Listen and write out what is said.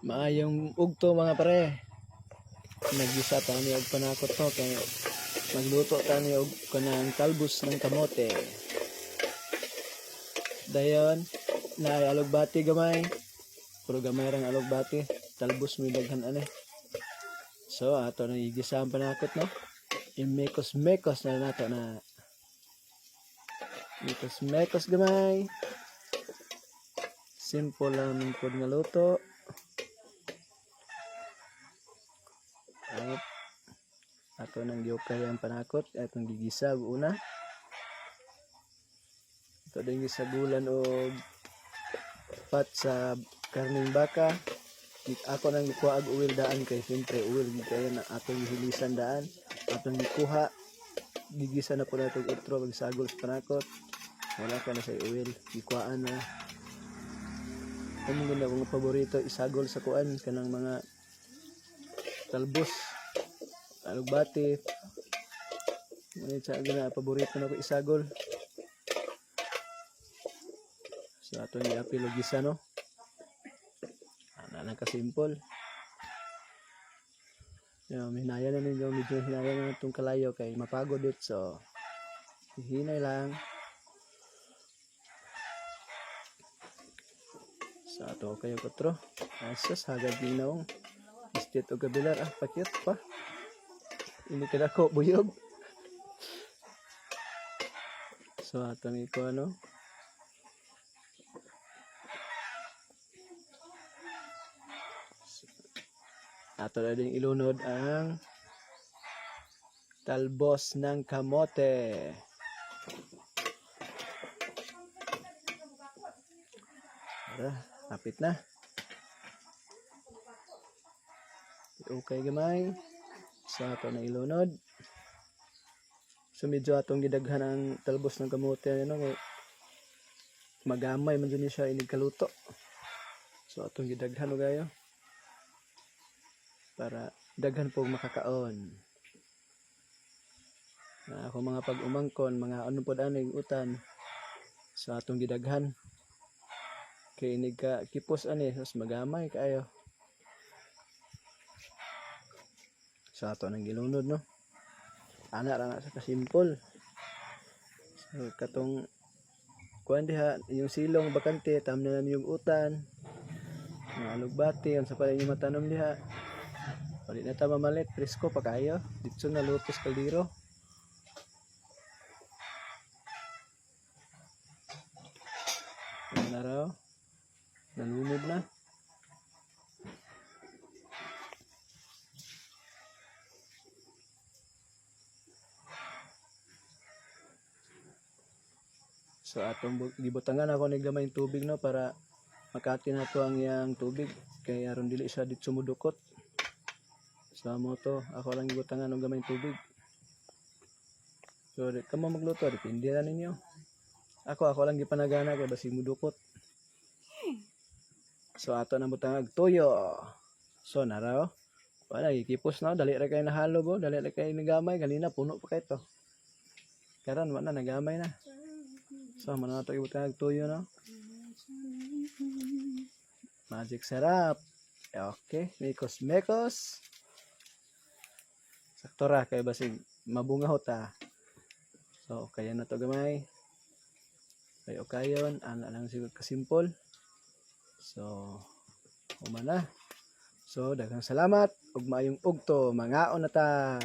Maayong ugto mga pare. Naggisa ta ni og panakot to kay magluto ta ni og kanang talbos ng kamote. Dayon na alugbati gamay. Puro gamay rang alugbati. Talbos mo daghan ani. So ato nang igisa ang panakot no. Imekos-mekos na nato na. Mekos-mekos gamay. Simple lang pud nga luto. At ato nang yukay ang panakot atong gigisa una. Ito din gisagulan og pat sa karning baka. Ako nang gikuha og uwil daan kay siyempre uwil kay na atong hilisan daan. Atong gikuha gigisa na po natin utro pagsagol sa panakot. Wala ka na sa uwil gikuhaan na. Kung ganda kong paborito isagol sa kuan kanang mga talbos alugbati. Ngunit sa gina paborito na ko isagol. So ato ni apil og gisa no. Ana lang ka simple. Yo hinaya na ninyo medyo hinaya na itong kalayo kay mapagod it so hinay lang. So ato kayo kotro. Asas hagad ginaong. Istit o gabilar pakit pa. Ini kada ko buyog. So ato ni ko ano. Ato na din ilunod ang talbos ng kamote. Tara, hapit na. Okay gamay. So ato na ilunod. So medyo atong gidaghan ang talbos ng kamote ano, magamay man dyan siya inigkaluto. So atong gidaghan o gayo. Para daghan po makakaon. Na ako mga pag-umangkon, mga ano po danig utan. So atong gidaghan. Kay inig ka kipos ani, mas magamay kayo. So ato nang gilunod no. Ana ra na sa kasimple. So katong kuan diha yung silong bakante tam na yung utan. Mga alugbati ang sa pala yung matanom diha. Pali na ta mamalit, presko pa kayo. Dito na lutos kaldero. Ayan na raw. Nalunod na. So atong gibutangan ako ng gamay tubig no para makati na to ang yang tubig kay aron dili siya dito sumudukot. So mo to, ako lang gibutangan ng gamay tubig. So kamo magluto depende na ninyo. Ako lang gipanagana kay basi mudukot. So ato na butangag toyo. So naraw. Wala gikipos na dali ra kay nahalo bo, dali ra kay nagamay ganina puno pa kay to. Karon wala nagamay na. So man na to ibutangag toyo no. Magic sarap. Okay, mekos-mekos. Sakto ra kay basig mabungahot ta. So kaya na to gamay. Kay okayon ana lang sigud ka simple. So humana. So daghang salamat ug maayong ugto mangaon na ta.